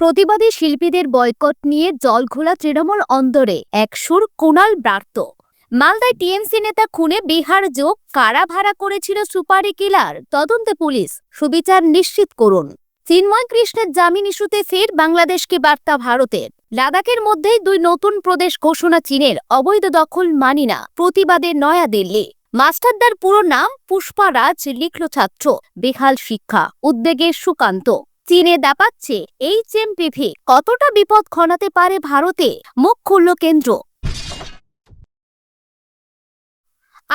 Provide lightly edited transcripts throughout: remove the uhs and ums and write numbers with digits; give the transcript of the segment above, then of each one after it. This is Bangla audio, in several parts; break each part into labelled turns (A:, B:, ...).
A: প্রতিবাদী শিল্পীদের বয়কট নিয়ে জলঘোলা তৃণমূল অন্দরে এক সুর কুণাল ব্রাত্য। মালদায় টিএমসি নেতা খুনে বিহার যোগ কারা ভাড়া করেছিল সুপারি কিলার, তদন্তে পুলিশ, সুবিচার নিশ্চিত করুন। চিন্ময় কৃষ্ণের জামিন ইস্যুতে ফের বাংলাদেশকে বার্তা ভারতের। লাদাখের মধ্যেই দুই নতুন প্রদেশ ঘোষণা চীনের, অবৈধ দখল মানি না, প্রতিবাদে নয়াদিল্লি। মাস্টারদার পুরো নাম পুষ্পারাজ, লিখল ছাত্র। বেহাল শিক্ষা, উদ্বেগে সুকান্ত। চীনে দাপাচ্ছে HMPV, কতটা বিপদ ঘনাতে পারে ভারতে, মুখ খুলল কেন্দ্র।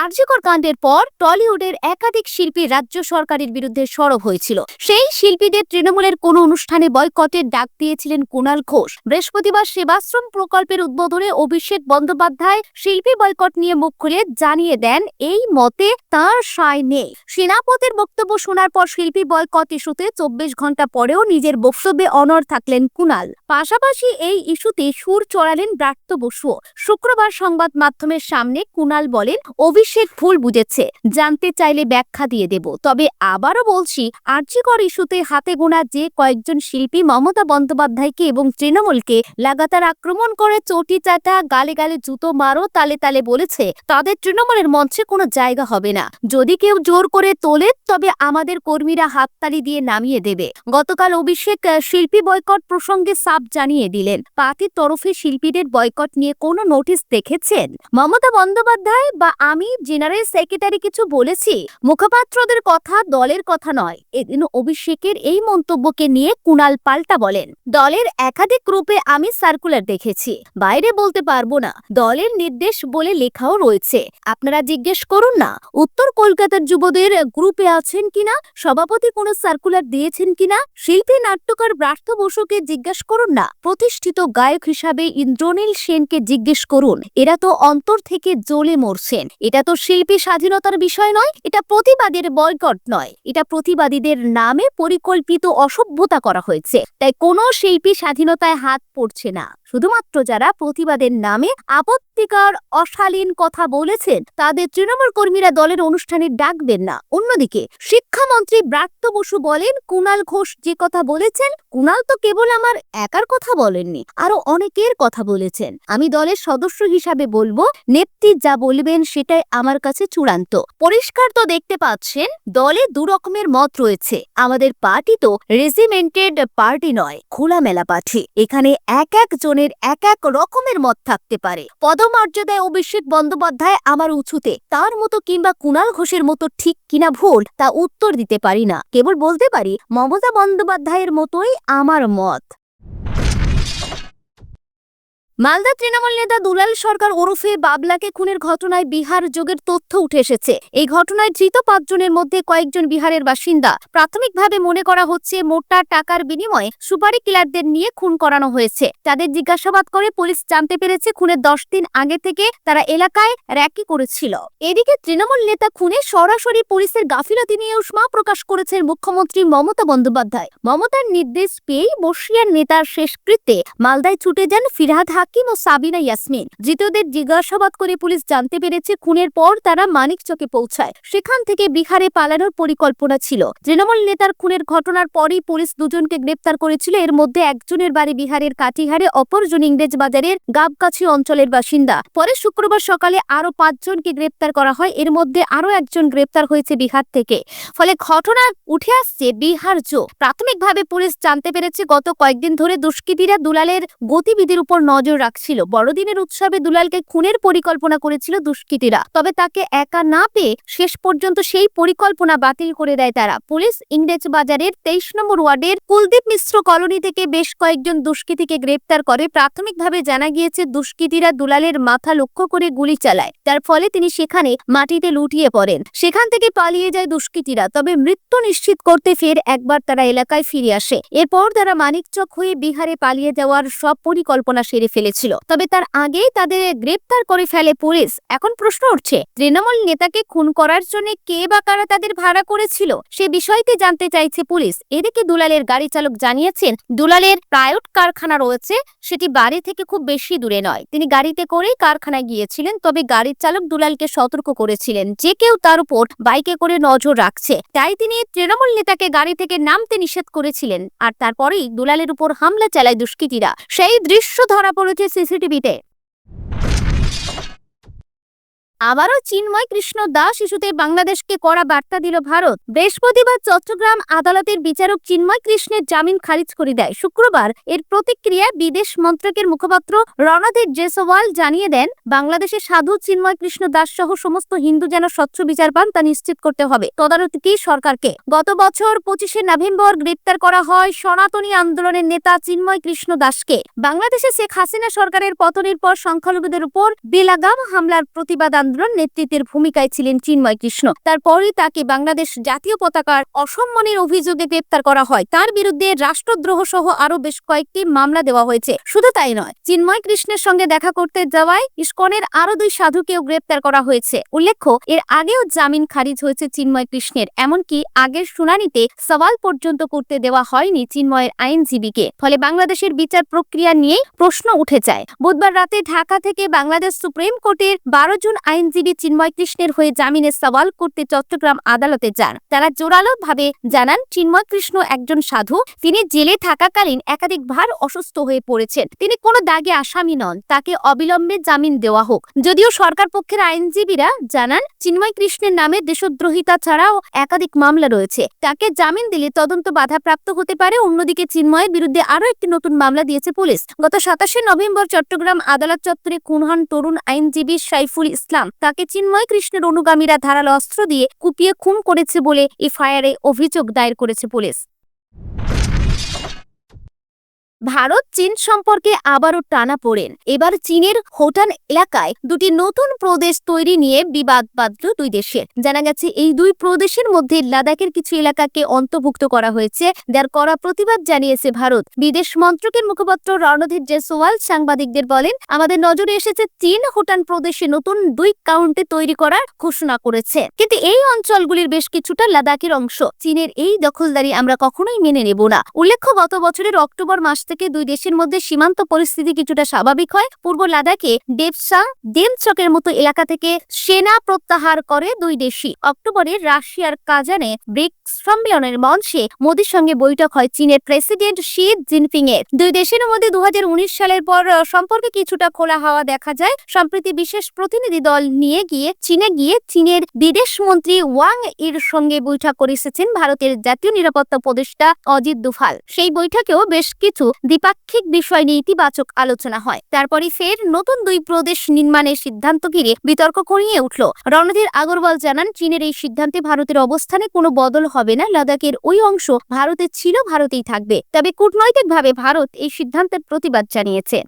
A: আরজিকর কাণ্ডের পর টলিউডের একাধিক শিল্পী রাজ্য সরকারের বিরুদ্ধে সরব হয়েছিল। সেই শিল্পীদের তৃণমূলের কোনো অনুষ্ঠানে বয়কটের ডাক দিয়েছিলেন কুণাল ঘোষ। বৃহস্পতিবার সেবাশ্রম প্রকল্পের উদ্বোধনে অভিষেক বন্দ্যোপাধ্যায় শিল্পী বয়কট নিয়ে মুখ খুলে জানিয়ে দেন এই মতে তাঁর সায় নেই। সেনাপতির বক্তব্য শোনার পর শিল্পী বয়কট ইস্যুতে 24 ঘন্টা পরেও নিজের বক্তব্যে অনড় থাকলেন কুণাল। পাশাপাশি এই ইস্যুতে সুর চড়ালেন ব্রাত্য বসুও। শুক্রবার সংবাদ মাধ্যমের সামনে কুণাল বলেন, অভিষেক ভুল বুঝেছে, জানতে চাইলে ব্যাখ্যা দিয়ে দেব। তবে আবারও বলছি, আরজিকর ইস্যুতে হাতে গোনা যে কয়েকজন শিল্পী মমতা বন্দ্যোপাধ্যায়কে এবং তৃণমূলকে লাগাতার আক্রমণ করে চটি চাটা, গালে গালে জুতো মারো, তালে তালে বলেছে, তাদের তৃণমূলের মঞ্চে কোনো জায়গা হবে না। যদি কেউ জোর করে তোলে তবে আমাদের কর্মীরা হাততালি দিয়ে নামিয়ে দেবে। গতকাল অভিষেক শিল্পী বয়কট প্রসঙ্গে সাফ জানিয়ে দিলেন, পার্টির তরফে শিল্পীদের বয়কট নিয়ে কোনো নোটিশ দেখেছেন? মমতা বন্দ্যোপাধ্যায় বা আমি জেনারেল সেক্রেটারি কিছু বলেছি? মুখপাত্রদের কথা, দলের কথা নয়। এদিন অভিষেকের এই মন্তব্যকে নিয়ে কুণাল পাল্টা বলেন, দলের একাধিক গ্রুপে আমি সার্কুলার দেখেছি, বাইরে বলতে পারবো না। দলের নির্দেশ বলে লেখাও রয়েছে, আপনারা জিজ্ঞেস করুন না। উত্তর কলকাতার যুবদের গ্রুপে আছেন কিনা, সভাপতি কোনো সার্কুলার দিয়েছেন কিনা, শিল্পী নাট্যকার ব্রাত্য বসুকে জিজ্ঞেস করুন না, প্রতিষ্ঠিত গায়ক হিসাবে ইন্দ্রনীল সেনকে জিজ্ঞেস করুন। এরা তো অন্তর থেকে জ্বলে মরছেন। এটা তো শিল্পী স্বাধীনতার বিষয় নয়, এটা প্রতিবাদের বয়কট নয়, এটা প্রতিবাদীদের নামে পরিকল্পিত অসভ্যতা করা হয়েছে। তাই কোনো শিল্পী স্বাধীনতায় হাত পড়ছে না। শুধুমাত্র যারা প্রতিবাদের নামে আপত্তিকর অশালীন কথা বলেছেন তাদের তৃণমূল কর্মীরা দলের অনুষ্ঠানে ডাকবেন না। অন্যদিকে শিক্ষামন্ত্রী ব্রাত্য বসু বলেন, কুণাল ঘোষ যে কথা বলেছেন, কুণাল তো কেবল আমার একার কথা বলেননি, আরো অনেকের কথা বলেছেন। আমি দলের সদস্য হিসাবে বলবো, নেত্রী যা বলবেন সেটাই আমার কাছে চূড়ান্ত। পরিষ্কার তো দেখতে পাচ্ছেন, দলে দু রকমের মত রয়েছে। আমাদের পার্টি তো রেজিমেন্টেড পার্টি নয়, খোলামেলা পার্টি। এখানে এক এক জনের এক এক রকমের মত থাকতে পারে। পদমর্যাদায় অভিষেক বন্দ্যোপাধ্যায় আমার উঁচুতে, তার মতো কিংবা কুণাল ঘোষের মতো ঠিক কিনা ভুল তা উত্তর দিতে পারি না। কেবল বলতে পারি, মমতা বন্দ্যোপাধ্যায়ের মতোই আমার মত। মালদা তৃণমূল নেতা দুলাল সরকার ওরফে বাবলাকে খুনের ঘটনায় বিহার যোগের তথ্য উঠে এসেছে। এই ঘটনায় ধৃত 5 জনের মধ্যে কয়েকজন বিহারের বাসিন্দা। প্রাথমিকভাবে মনে করা হচ্ছে মোটা টাকার বিনিময়ে সুপারি কিলারদের নিয়ে খুন করানো হয়েছে। তাদের জিজ্ঞাসাবাদ করে পুলিশ জানতে পেরেছে, খুনের 10 দিন আগে থেকে তারা এলাকায় র্যাকি করেছিল। এদিকে তৃণমূল নেতা খুনে সরাসরি পুলিশের গাফিলতি নিয়ে উষ্মা প্রকাশ করেছেন মুখ্যমন্ত্রী মমতা বন্দ্যোপাধ্যায়। মমতার নির্দেশ পেয়ে বর্ষিয়ার নেতার শেষকৃত্যে মালদায় ছুটে যান ফিরহাদ হাকিম ও সাবিনা ইয়াসমিন। ধৃতদের জিজ্ঞাসাবাদ করে পুলিশ জানতে পেরেছে, খুনের পর তারা মানিকচকে পৌঁছায়। সেখান থেকে বিহারে পালানোর পরিকল্পনা ছিল। তৃণমূল নেতার খুনের ঘটনার পরই পুলিশ 2 জনকে গ্রেপ্তার করেছিল। এর মধ্যে একজনের বাড়ি বিহারের কাটিহারে, অপরজন ইংরেজ বাজারের গাবগাছি অঞ্চলের বাসিন্দা। পরে শুক্রবার সকালে আরো 5 জনকে গ্রেপ্তার করা হয়। এর মধ্যে আরো একজন গ্রেপ্তার হয়েছে বিহার থেকে। ফলে ঘটনা উঠে আসছে বিহার যোগ। প্রাথমিকভাবে পুলিশ জানতে পেরেছে, গত কয়েকদিন ধরে দুষ্কৃতীরা দুলালের গতিবিধির উপর নজর রাখছিল। বড়দিনের উৎসবে দুলালকে খুনের পরিকল্পনা করেছিল দুষ্কৃতীরা, তবে তাকে একা না পেয়ে শেষ পর্যন্ত সেই পরিকল্পনা বাতিল করে দেয় তারা। পুলিশ ইংরেজ বাজারের 23 নম্বর ওয়ার্ডের কুলদীপ মিশ্র কলোনি থেকে বেশ কয়েকজন দুষ্কৃতীকে গ্রেপ্তার করে। প্রাথমিকভাবে জানা গিয়েছে, দুষ্কৃতীরা দুলালের মাথা লক্ষ্য করে গুলি চালায়, যার ফলে তিনি সেখানে মাটিতে লুটিয়ে পড়েন। সেখান থেকে পালিয়ে যায় দুষ্কৃতীরা। তবে মৃত্যু নিশ্চিত করতে ফের একবার তারা এলাকায় ফিরে আসে। এরপর তারা মানিকচক হয়ে বিহারে পালিয়ে যাওয়ার সব পরিকল্পনা সেরে ফেলে। ফেলেছিল, তবে তার আগেই তাদের গ্রেপ্তার করে ফেলে পুলিশ। এখন প্রশ্ন উঠছে, তৃণমূল নেতাকে খুন করার জন্য কে বা কারা তাদের ভাড়া করেছিল সে বিষয়টি জানতে চাইছে পুলিশ। এদিকে দুলালের গাড়ি চালক জানিয়েছেন, দুলালের প্রাইভেট কারখানা রয়েছে, সেটি বাড়ি থেকে খুব বেশি দূরে নয়। তিনি গাড়িতে করেই কারখানায় গিয়েছিলেন, তবে গাড়ির চালক দুলালকে সতর্ক করেছিলেন যে কেউ তার উপর বাইকে করে নজর রাখছে, তাই তিনি তৃণমূল নেতাকে গাড়ি থেকে নামতে নিষেধ করেছিলেন। আর তারপরেই দুলালের উপর হামলা চালায় দুষ্কৃতীরা। সেই দৃশ্য ধরা পড়েছে সিসিটিভিতে। আবারও চিন্ময় কৃষ্ণ দাস ইস্যুতে বাংলাদেশকে কড়া বার্তা দিল ভারত। বৃহস্পতিবার চট্টগ্রাম আদালতের বিচারক চিন্ময় কৃষ্ণের জামিন খারিজ করে দেয়। শুক্রবার এর প্রতিক্রিয়া বিদেশ মন্ত্রকের মুখপাত্র রণধীর জেসওয়াল জানিয়ে দেন, বাংলাদেশের সাধু চিন্ময় কৃষ্ণ দাস সহ সমস্ত হিন্দু যেন স্বচ্ছ বিচার পান তা নিশ্চিত করতে হবে তদারকি সরকারকে। গত বছর 25শে নভেম্বর গ্রেপ্তার করা হয় সনাতনী আন্দোলনের নেতা চিন্ময় কৃষ্ণ দাসকে। বাংলাদেশে শেখ হাসিনা সরকারের পতনের পর সংখ্যালঘুদের উপর বেলাগাম হামলার প্রতিবাদ আন্দোলন নেতৃত্বের ভূমিকায় ছিলেন চিন্ময় কৃষ্ণ। তারপরই তাকে বাংলাদেশ জাতীয় পতাকার অসম্মানের অভিযোগে গ্রেপ্তার করা হয়। তার বিরুদ্ধে রাষ্ট্রদ্রোহ সহ আরো বেশ কয়েকটি মামলা দেওয়া হয়েছে। শুধু তাই নয়, চিন্ময় কৃষ্ণের সঙ্গে দেখা করতে যাওয়ায় ইসকনের আরো 2 সাধুকেও গ্রেপ্তার করা হয়েছে। উল্লেখ্য, এর আগেও জামিন খারিজ হয়েছে চিন্ময় কৃষ্ণের। এমনকি আগের শুনানিতে সওয়াল পর্যন্ত করতে দেওয়া হয়নি চিন্ময়ের আইনজীবীকে। ফলে বাংলাদেশের বিচার প্রক্রিয়া নিয়ে প্রশ্ন উঠে যায়। বুধবার রাতে ঢাকা থেকে বাংলাদেশ সুপ্রিম কোর্টের 12 জন আইনজীবী চিন্ময় কৃষ্ণের হয়ে জামিনের সওয়াল করতে চট্টগ্রাম আদালতে যান। তারা জোরালো ভাবে জানান, চিন্ময় কৃষ্ণ একজন সাধু। তিনি জেলে থাকাকালীন একাধিকবার অসুস্থ হয়ে পড়েছেন। তিনি কোনো দাগে আসামি নন, তাকে অবিলম্বে জামিন দেওয়া হোক। যদিও সরকার পক্ষের আইনজীবীরা জানান, চিন্ময় কৃষ্ণের নামে দেশদ্রোহিতা ছাড়াও একাধিক মামলা রয়েছে, তাকে জামিন দিলে তদন্ত বাধাপ্রাপ্ত হতে পারে। অন্যদিকে চিন্ময়ের বিরুদ্ধে আরো একটি নতুন মামলা দিয়েছে পুলিশ। গত 27শে নভেম্বর চট্টগ্রাম আদালত চত্বরে খুন হন তরুণ আইনজীবী সাইফুল ইসলাম। তাকে চিন্ময় কৃষ্ণের অনুগামীরা ধারালো অস্ত্র দিয়ে কুপিয়ে খুন করেছে বলে এফআইআরে অভিযোগ দায়ের করেছে পুলিশ। ভারত চীন সম্পর্কে আবারও টানাপোড়েন। এবার চীনের হোটান এলাকায় 2টি নতুন প্রদেশ তৈরি নিয়ে বিবাদ বাঁধল দুই দেশের। জানা গেছে, এই 2 প্রদেশের মধ্যে লাদাখের কিছু এলাকাকে অন্তর্ভুক্ত করা হয়েছে, যার কড়া প্রতিবাদ জানিয়েছে ভারত। বিদেশ মন্ত্রকের মুখপাত্র রণধীর জেসওয়াল সাংবাদিকদের বলেন, আমাদের নজরে এসেছে চীন হোটান প্রদেশে নতুন 2 কাউন্টি তৈরি করার ঘোষণা করেছে, কিন্তু এই অঞ্চলগুলির বেশ কিছুটা লাদাখের অংশ। চীনের এই দখলদারি আমরা কখনোই মেনে নেব না। উল্লেখ্য, গত বছরের অক্টোবর মাস থেকে 2 দেশের মধ্যে সীমান্ত পরিস্থিতি কিছুটা স্বাভাবিক হয়। পূর্ব লাদাখে ডেপসা দেমচকের মতো এলাকা থেকে সেনা প্রত্যাহার করে 2 দেশই। অক্টোবরে রাশিয়ার কাজানে ব্রিক্স সম্মেলনের মঞ্চে মোদির সঙ্গে বৈঠক হয় চীনের প্রেসিডেন্ট শি জিনপিং এর। 2 দেশের মধ্যে 2019 সালের পর সম্পর্কে কিছুটা খোলা হাওয়া দেখা যায়। সম্প্রতি বিশেষ প্রতিনিধি দল নিয়ে চীনে গিয়ে চীনের বিদেশ মন্ত্রী ওয়াং এর সঙ্গে বৈঠক করে এসেছেন ভারতের জাতীয় নিরাপত্তা উপদেষ্টা অজিত দোভাল। সেই বৈঠকেও বেশ কিছু দ্বিপাক্ষিক বিষয় নিয়ে ইতিবাচক আলোচনা হয়। তারপরে ফের নতুন 2 প্রদেশ নির্মাণের সিদ্ধান্ত ঘিরে বিতর্ক করিয়ে উঠল। রণধীর আগরওয়াল জানান, চীনের এই সিদ্ধান্তে ভারতের অবস্থানে কোনো বদল হবে না। লাদাখের ওই অংশ ভারতের ছিল, ভারতেই থাকবে। তবে কূটনৈতিকভাবে ভারত এই সিদ্ধান্তের প্রতিবাদ জানিয়েছে।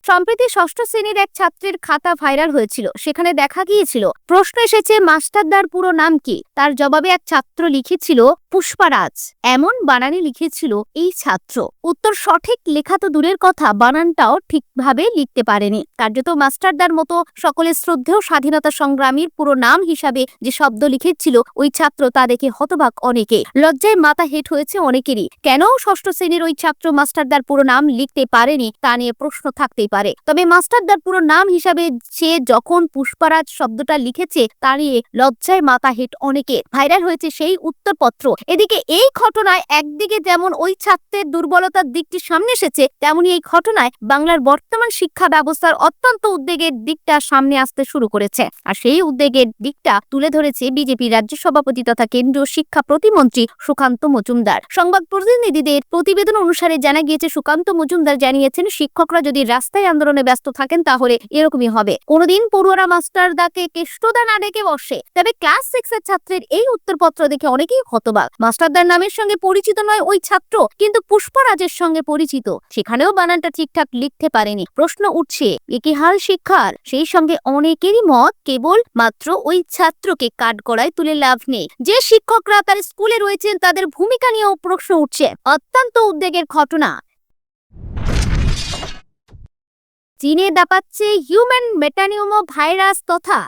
A: সম্প্রতি 6ষ্ঠ শ্রেণীর এক ছাত্রের খাতা ভাইরাল হয়েছিল। সেখানে দেখা গিয়েছিল, প্রশ্ন এসেছে মাস্টারদার পুরো নাম কি। তার জবাবে এক ছাত্র লিখেছিল পুষ্পারাজ। এমন বানানে লিখেছিল এই ছাত্র। উত্তর সঠিক লেখা তো দূরের কথা, বানানটাও ঠিকভাবে লিখতে পারেনি। কার্যত মাস্টারদার মতো সকলের শ্রদ্ধেয় স্বাধীনতা সংগ্রামীর পুরো নাম হিসাবে যে শব্দ লিখেছিল ওই ছাত্র, তা দেখে হতবাক অনেকে। লজ্জায় মাথা হেঁট হয়েছে অনেকেরই। কেন 6ষ্ঠ শ্রেণীর ওই ছাত্র মাস্টারদার পুরো নাম লিখতে পারেনি তা নিয়ে প্রশ্ন থাকতেই পারে। তবে মাস্টারদার পুরো নাম হিসাবে সে যখন পুষ্পারাজ শব্দটা লিখেছে তা নিয়ে লজ্জায় মাথা হেঁট অনেকে। ভাইরাল হয়েছে সেই উত্তরপত্র। এদিকে এই ঘটনায় একদিকে যেমন ওই ছাত্রের দুর্বলতার দিকটি সামনে এসেছে, তেমনি এই ঘটনায় বাংলার বর্তমান শিক্ষা ব্যবস্থার অত্যন্ত উদ্বেগের দিকটা সামনে আসতে শুরু করেছে। আর সেই উদ্বেগের দিকটা তুলে ধরেছে বিজেপি রাজ্য সভাপতি তথা কেন্দ্রীয় শিক্ষা প্রতিমন্ত্রী সুকান্ত মজুমদার। সংবাদ প্রতিনিধিদের প্রতিবেদন অনুসারে জানা গিয়েছে, সুকান্ত মজুমদার জানিয়েছেন, শিক্ষকরা যদি রাস্তায় আন্দোলনে ব্যস্ত থাকেন তাহলে এরকমই হবে। কোনোদিন পড়ুয়ারা মাস্টারদাকে কেষ্টদা না ডেকে বসে। তবে ক্লাস 6 এর ছাত্রের এই উত্তরপত্র দেখে অনেকেই হতবাক। মাস্টারদার নামের সঙ্গে পরিচিত নয় ওই ছাত্র, কিন্তু পুষ্পরাজের সঙ্গে পরিচিত। সেখানেও বানানটা ঠিকঠাক লিখতে পারেনি। প্রশ্ন উঠছে, একই হাল শিক্ষার। সেই সঙ্গে অনেকেরই মত, কেবল মাত্র ওই ছাত্রকে কাঠগড়ায় তুলে লাভ নেই। যে শিক্ষকরা তার স্কুলে রয়েছেন তাদের ভূমিকা নিয়েও প্রশ্ন উঠছে। অত্যন্ত উদ্বেগের ঘটনা। চীনে দাপাচ্ছে হিউম্যান মেটানিউমো ভাইরাস তথা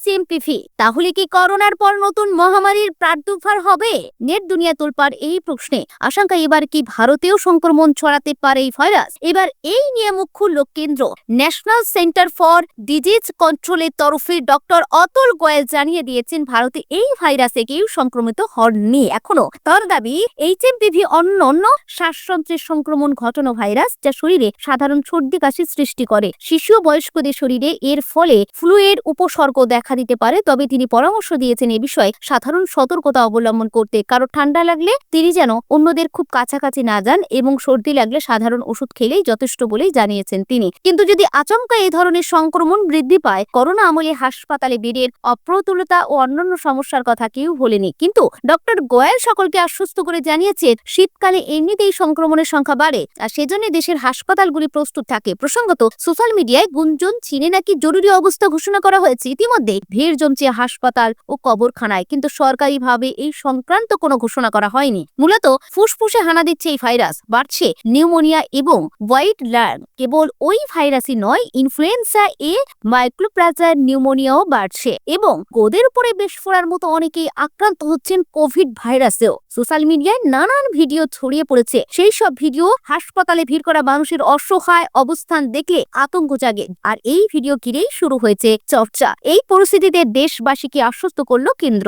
A: HMPV। তাহলে কি করোনার পর নতুন মহামারীর প্রাদুর্ভাব হবে? নেট দুনিয়া তোলপাড় এই প্রশ্নে। আশঙ্কা এবার কি ভারতেও সংক্রমণ ছড়াতে পারে এই ভাইরাস? এবার এই নিয়ে মুখ খুলল কেন্দ্র। ন্যাশনাল সেন্টার ফর ডিজিজ কন্ট্রোলের তরফে ডক্টর অতুল গোয়েল জানিয়ে দিয়েছেন ভারতে এই ভাইরাসে কেউ সংক্রমিত হননি এখনো। তার দাবি HMPV অন্য শ্বাসযন্ত্রের সংক্রমণ ঘটানো ভাইরাস, যা শরীরে সাধারণ সর্দি কাশি সৃষ্টি করে। শিশু ও বয়স্কদের শরীরে এর ফলে ফ্লুয়ের উপসর্গ দেখা দিতে পারে। তবে তিনি পরামর্শ দিয়েছেন এ বিষয়ে সাধারণ সতর্কতা অবলম্বন করতে। কারো ঠান্ডা লাগলে তিনি যেন অন্যদের খুব কাছাকাছি না যান এবং সর্দি লাগলে সাধারণ ওষুধ খেলেই যথেষ্ট বলেই জানিয়েছেন তিনি। কিন্তু যদি আচমকা এই ধরনের সংক্রমণ বৃদ্ধি পায়, করোনা আমলে হাসপাতালে বেডের অপ্রতুলতা ও অন্যান্য সমস্যার কথা কেউ ভোলেনি। কিন্তু ডক্টর গোয়েল সকলকে আশ্বস্ত করে জানিয়েছেন শীতকালে এমনিতেই সংক্রমণের সংখ্যা বাড়ে, আর সেজন্য দেশের হাসপাতালগুলি প্রস্তুত থাকে। প্রসঙ্গত, সোশ্যাল মিডিয়ায় গুঞ্জন চীনে নাকি জরুরি অবস্থা ঘোষণা করা হয়েছে। ইতিমধ্যে ভিড় জমছে হাসপাতাল ও কবরখানায়, কিন্তু সরকারিভাবে এই সংক্রান্ত কোনো ঘোষণা করা হয়নি। মূলত ফুসফুসে হানা দিচ্ছে এই ভাইরাস, বাড়ছে নিউমোনিয়া এবং হোয়াইট লাং। কেবল ওই ভাইরাসই নয়, ইনফ্লুয়েঞ্জা এ, মাইক্রোপ্লাজা নিউমোনিয়াও বাড়ছে এবং গোদের উপরে বিস্ফোরার মতো অনেকেই আক্রান্ত হচ্ছেন কোভিড ভাইরাসেও। সোশ্যাল মিডিয়ায় নানান ভিডিও ছড়িয়ে পড়েছে। সেই সব ভিডিও হাসপাতালে ভিড় করা মানুষের অসহায় অবস্থান দেখলে আতঙ্ক জাগে, আর এই ভিডিও ঘিরেই শুরু হয়েছে চর্চা। এই পরিস্থিতিতে দেশবাসীকে আশ্বস্ত করল কেন্দ্র।